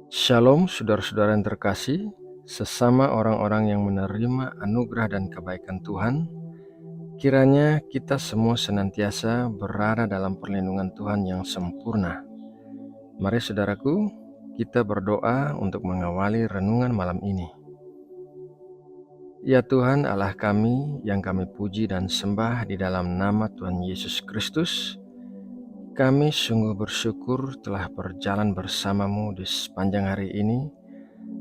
Shalom saudara-saudara yang terkasih, sesama orang-orang yang menerima anugerah dan kebaikan Tuhan, kiranya kita semua senantiasa berada dalam perlindungan Tuhan yang sempurna. Mari saudaraku, kita berdoa untuk mengawali renungan malam ini. Ya Tuhan Allah kami yang kami puji dan sembah di dalam nama Tuhan Yesus Kristus, kami sungguh bersyukur telah berjalan bersama-Mu di sepanjang hari ini.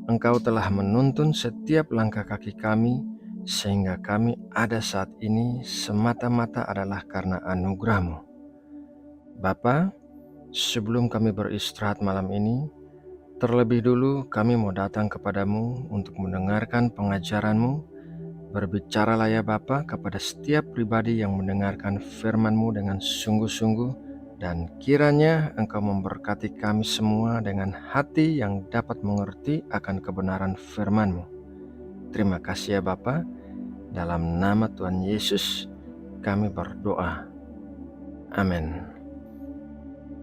Engkau telah menuntun setiap langkah kaki kami, sehingga kami ada saat ini semata-mata adalah karena anugerah-Mu. Bapa, sebelum kami beristirahat malam ini, terlebih dulu kami mau datang kepadamu untuk mendengarkan pengajaran-Mu. Berbicaralah ya Bapa kepada setiap pribadi yang mendengarkan firman-Mu dengan sungguh-sungguh, dan kiranya Engkau memberkati kami semua dengan hati yang dapat mengerti akan kebenaran firman-Mu. Terima kasih ya Bapa, dalam nama Tuhan Yesus kami berdoa. Amin.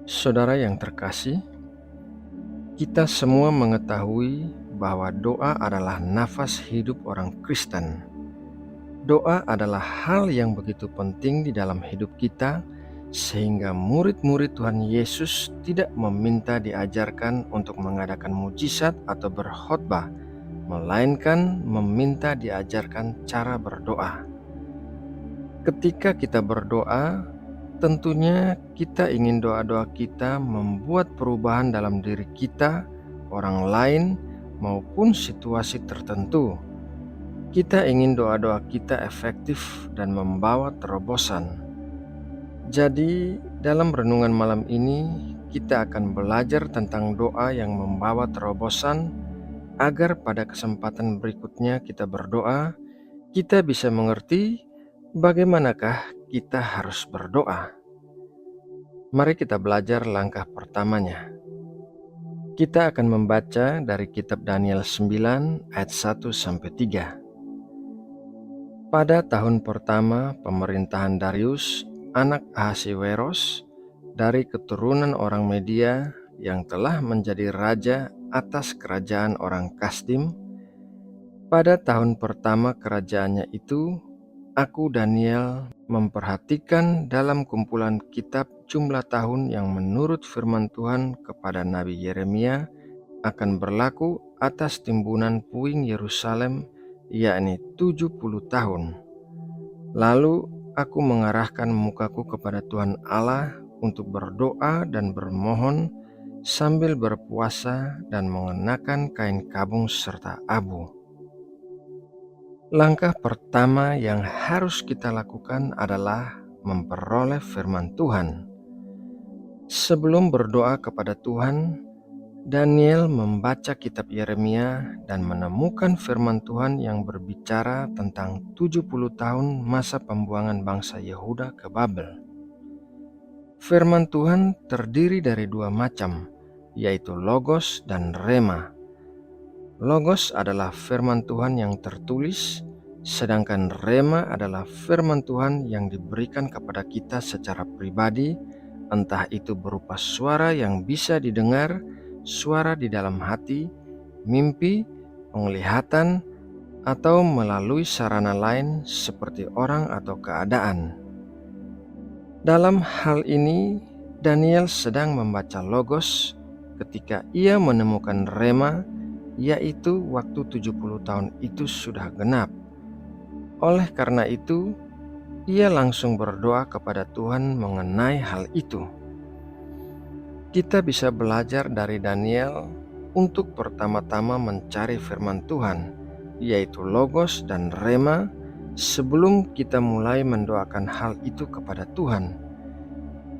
Saudara yang terkasih, kita semua mengetahui bahwa doa adalah nafas hidup orang Kristen. Doa adalah hal yang begitu penting di dalam hidup kita, sehingga murid-murid Tuhan Yesus tidak meminta diajarkan untuk mengadakan mujizat atau berkhotbah, melainkan meminta diajarkan cara berdoa. Ketika kita berdoa, tentunya kita ingin doa-doa kita membuat perubahan dalam diri kita, orang lain, maupun situasi tertentu. Kita ingin doa-doa kita efektif dan membawa terobosan. Jadi, dalam renungan malam ini, kita akan belajar tentang doa yang membawa terobosan, agar pada kesempatan berikutnya kita berdoa, kita bisa mengerti bagaimanakah kita harus berdoa. Mari kita belajar langkah pertamanya. Kita akan membaca dari kitab Daniel 9 ayat 1-3. Pada tahun pertama pemerintahan Darius, anak Ahasiweros, dari keturunan orang Media yang telah menjadi raja atas kerajaan orang Kasdim, pada tahun pertama kerajaannya itu, aku Daniel memperhatikan dalam kumpulan kitab jumlah tahun yang menurut firman Tuhan kepada Nabi Yeremia akan berlaku atas timbunan puing Yerusalem, yakni 70 tahun. Lalu aku mengarahkan mukaku kepada Tuhan Allah untuk berdoa dan bermohon sambil berpuasa dan mengenakan kain kabung serta abu. Langkah pertama yang harus kita lakukan adalah memperoleh firman Tuhan. Sebelum berdoa kepada Tuhan, Daniel membaca kitab Yeremia dan menemukan firman Tuhan yang berbicara tentang 70 tahun masa pembuangan bangsa Yehuda ke Babel. Firman Tuhan terdiri dari dua macam, yaitu Logos dan Rema. Logos adalah firman Tuhan yang tertulis, sedangkan Rema adalah firman Tuhan yang diberikan kepada kita secara pribadi, entah itu berupa suara yang bisa didengar, suara di dalam hati, mimpi, penglihatan, atau melalui sarana lain seperti orang atau keadaan. Dalam hal ini, Daniel sedang membaca Logos ketika ia menemukan Rema, yaitu waktu 70 tahun itu sudah genap. Oleh karena itu, ia langsung berdoa kepada Tuhan mengenai hal itu. Kita bisa belajar dari Daniel untuk pertama-tama mencari firman Tuhan, yaitu Logos dan Rema, sebelum kita mulai mendoakan hal itu kepada Tuhan.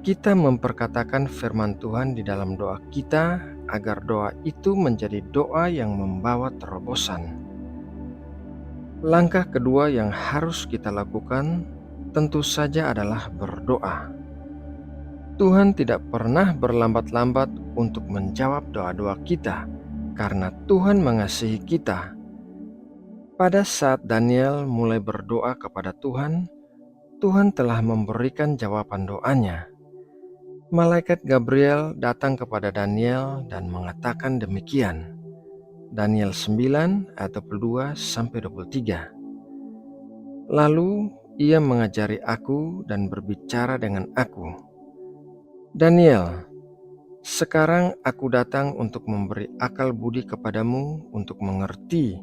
Kita memperkatakan firman Tuhan di dalam doa kita agar doa itu menjadi doa yang membawa terobosan. Langkah kedua yang harus kita lakukan tentu saja adalah berdoa. Tuhan tidak pernah berlambat-lambat untuk menjawab doa-doa kita, karena Tuhan mengasihi kita. Pada saat Daniel mulai berdoa kepada Tuhan, Tuhan telah memberikan jawaban doanya. Malaikat Gabriel datang kepada Daniel dan mengatakan demikian. Daniel 9 ayat 22-23. Lalu ia mengajari aku dan berbicara dengan aku. Daniel, sekarang aku datang untuk memberi akal budi kepadamu untuk mengerti.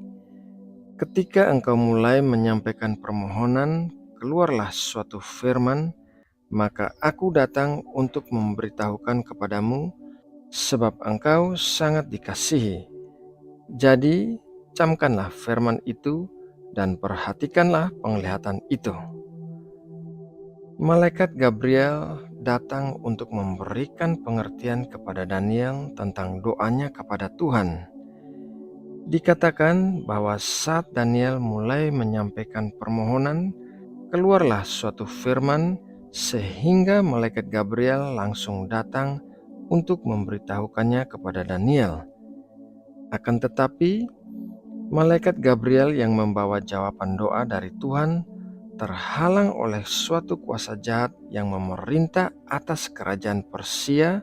Ketika engkau mulai menyampaikan permohonan, keluarlah suatu firman, maka aku datang untuk memberitahukan kepadamu, sebab engkau sangat dikasihi. Jadi, camkanlah firman itu dan perhatikanlah penglihatan itu. Malaikat Gabriel datang untuk memberikan pengertian kepada Daniel tentang doanya kepada Tuhan. Dikatakan bahwa saat Daniel mulai menyampaikan permohonan, keluarlah suatu firman sehingga malaikat Gabriel langsung datang untuk memberitahukannya kepada Daniel. Akan tetapi, malaikat Gabriel yang membawa jawaban doa dari Tuhan terhalang oleh suatu kuasa jahat yang memerintah atas kerajaan Persia,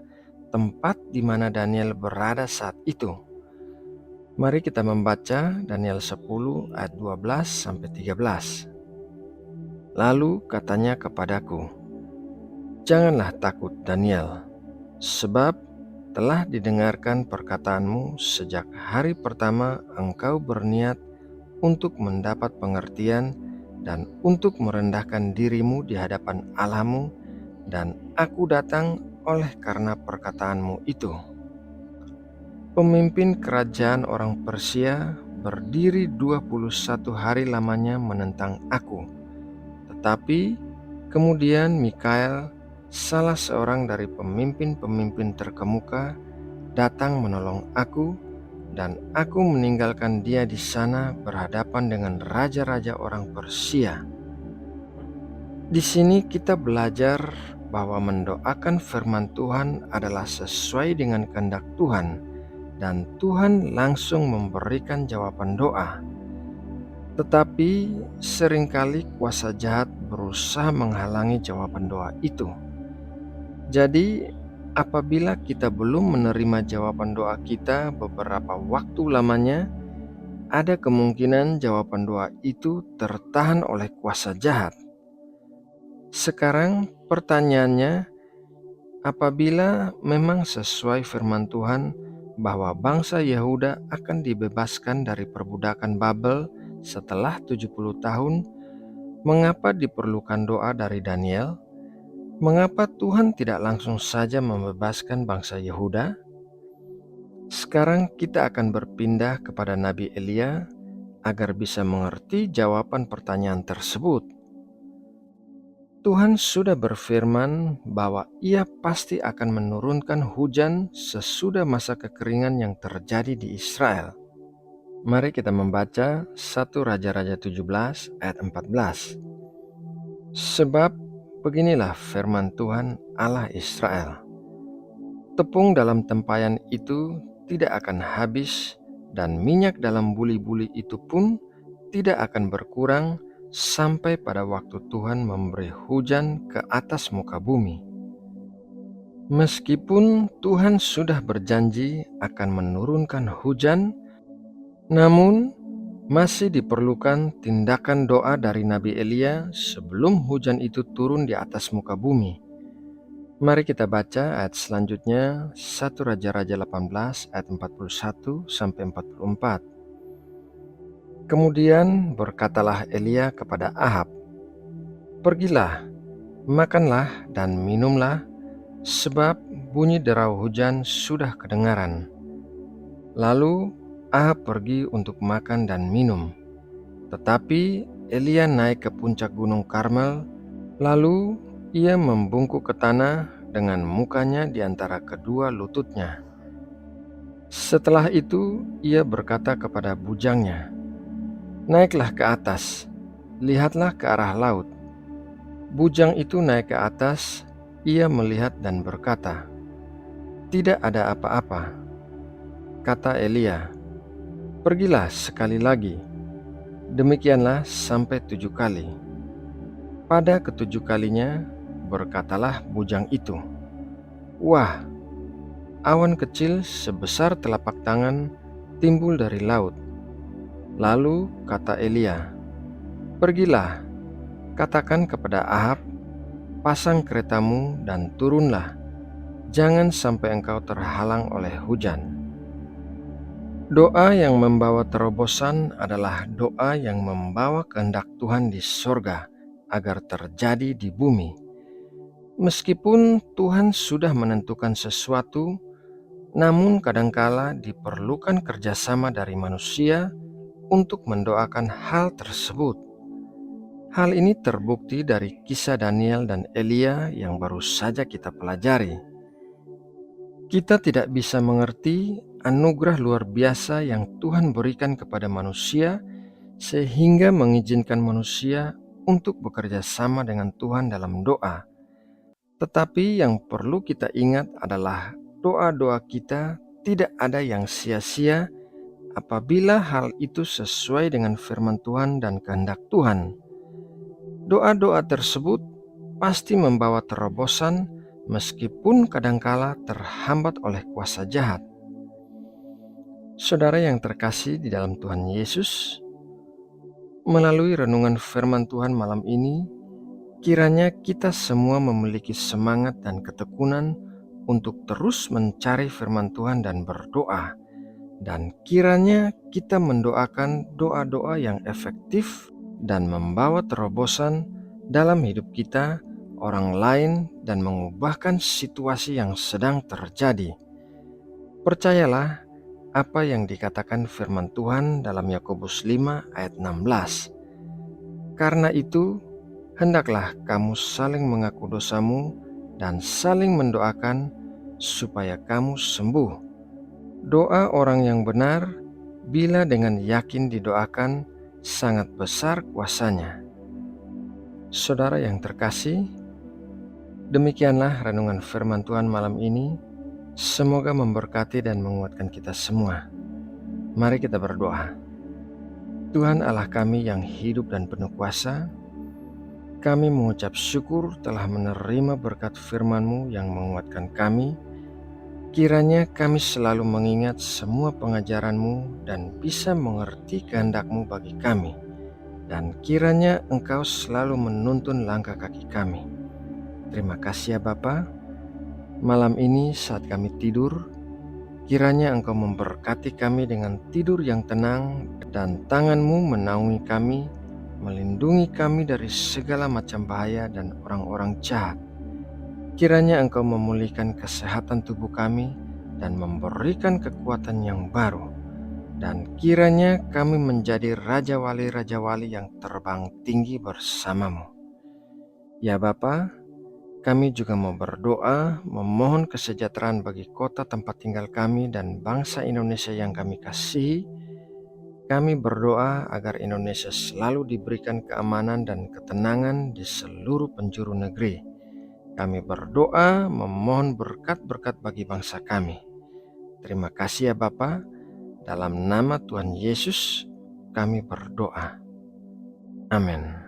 tempat di mana Daniel berada saat itu. Mari kita membaca Daniel 10 ayat 12-13. Lalu katanya kepadaku, "Janganlah takut Daniel, sebab telah didengarkan perkataanmu sejak hari pertama engkau berniat untuk mendapat pengertian dan untuk merendahkan dirimu di hadapan Allahmu, dan aku datang oleh karena perkataanmu itu." Pemimpin kerajaan orang Persia berdiri 21 hari lamanya menentang aku. Tetapi kemudian Mikael, salah seorang dari pemimpin-pemimpin terkemuka, datang menolong aku, dan aku meninggalkan dia di sana berhadapan dengan raja-raja orang Persia. Di sini kita belajar bahwa mendoakan firman Tuhan adalah sesuai dengan kehendak Tuhan, dan Tuhan langsung memberikan jawaban doa. Tetapi seringkali kuasa jahat berusaha menghalangi jawaban doa itu. Jadi, apabila kita belum menerima jawaban doa kita beberapa waktu lamanya, ada kemungkinan jawaban doa itu tertahan oleh kuasa jahat. Sekarang pertanyaannya, apabila memang sesuai firman Tuhan bahwa bangsa Yehuda akan dibebaskan dari perbudakan Babel setelah 70 tahun, mengapa diperlukan doa dari Daniel? Mengapa Tuhan tidak langsung saja membebaskan bangsa Yehuda? Sekarang kita akan berpindah kepada Nabi Elia agar bisa mengerti jawaban pertanyaan tersebut. Tuhan sudah berfirman bahwa Ia pasti akan menurunkan hujan sesudah masa kekeringan yang terjadi di Israel. Mari kita membaca 1 Raja-Raja 17 ayat 14. Sebab beginilah firman Tuhan Allah Israel. Tepung dalam tempayan itu tidak akan habis, dan minyak dalam buli-buli itu pun tidak akan berkurang sampai pada waktu Tuhan memberi hujan ke atas muka bumi. Meskipun Tuhan sudah berjanji akan menurunkan hujan, namun masih diperlukan tindakan doa dari Nabi Elia sebelum hujan itu turun di atas muka bumi. Mari kita baca ayat selanjutnya, 1 Raja-Raja 18 ayat 41-44. Kemudian berkatalah Elia kepada Ahab, "Pergilah, makanlah dan minumlah, sebab bunyi derau hujan sudah kedengaran." Lalu Ahab pergi untuk makan dan minum. Tetapi Elia naik ke puncak gunung Karmel, lalu ia membungkuk ke tanah dengan mukanya di antara kedua lututnya. Setelah itu ia berkata kepada bujangnya, "Naiklah ke atas, lihatlah ke arah laut." Bujang itu naik ke atas, ia melihat dan berkata, "Tidak ada apa-apa." Kata Elia, "Pergilah sekali lagi." Demikianlah sampai 7 kali. Pada ketujuh kalinya berkatalah bujang itu, Wah, awan kecil sebesar telapak tangan timbul dari laut. Lalu kata Elia, "Pergilah, katakan kepada Ahab, pasang keretamu dan turunlah. Jangan sampai engkau terhalang oleh hujan." Doa yang membawa terobosan adalah doa yang membawa kehendak Tuhan di sorga agar terjadi di bumi. Meskipun Tuhan sudah menentukan sesuatu, namun kadangkala diperlukan kerjasama dari manusia untuk mendoakan hal tersebut. Hal ini terbukti dari kisah Daniel dan Elia yang baru saja kita pelajari. Kita tidak bisa mengerti anugerah luar biasa yang Tuhan berikan kepada manusia sehingga mengizinkan manusia untuk bekerja sama dengan Tuhan dalam doa. Tetapi yang perlu kita ingat adalah doa-doa kita tidak ada yang sia-sia apabila hal itu sesuai dengan firman Tuhan dan kehendak Tuhan. Doa-doa tersebut pasti membawa terobosan meskipun kadangkala terhambat oleh kuasa jahat. Saudara yang terkasih di dalam Tuhan Yesus, melalui renungan firman Tuhan malam ini, kiranya kita semua memiliki semangat dan ketekunan untuk terus mencari firman Tuhan dan berdoa. Dan kiranya kita mendoakan doa-doa yang efektif dan membawa terobosan dalam hidup kita, orang lain, dan mengubahkan situasi yang sedang terjadi. Percayalah apa yang dikatakan firman Tuhan dalam Yakobus 5 ayat 16. Karena itu, hendaklah kamu saling mengaku dosamu dan saling mendoakan supaya kamu sembuh. Doa orang yang benar, bila dengan yakin didoakan, sangat besar kuasanya. Saudara yang terkasih, demikianlah renungan firman Tuhan malam ini. Semoga memberkati dan menguatkan kita semua. Mari kita berdoa. Tuhan Allah kami yang hidup dan penuh kuasa, kami mengucap syukur telah menerima berkat firman-Mu yang menguatkan kami. Kiranya kami selalu mengingat semua pengajaran-Mu dan bisa mengerti kehendak-Mu bagi kami. Dan kiranya Engkau selalu menuntun langkah kaki kami. Terima kasih ya Bapa. Malam ini saat kami tidur, kiranya Engkau memberkati kami dengan tidur yang tenang dan tangan-Mu menaungi kami, melindungi kami dari segala macam bahaya dan orang-orang jahat. Kiranya Engkau memulihkan kesehatan tubuh kami dan memberikan kekuatan yang baru. Dan kiranya kami menjadi Raja Wali-Raja Wali yang terbang tinggi bersama-Mu. Ya Bapa, kami juga mau berdoa, memohon kesejahteraan bagi kota tempat tinggal kami dan bangsa Indonesia yang kami kasihi. Kami berdoa agar Indonesia selalu diberikan keamanan dan ketenangan di seluruh penjuru negeri. Kami berdoa memohon berkat-berkat bagi bangsa kami. Terima kasih ya Bapa. Dalam nama Tuhan Yesus kami berdoa. Amin.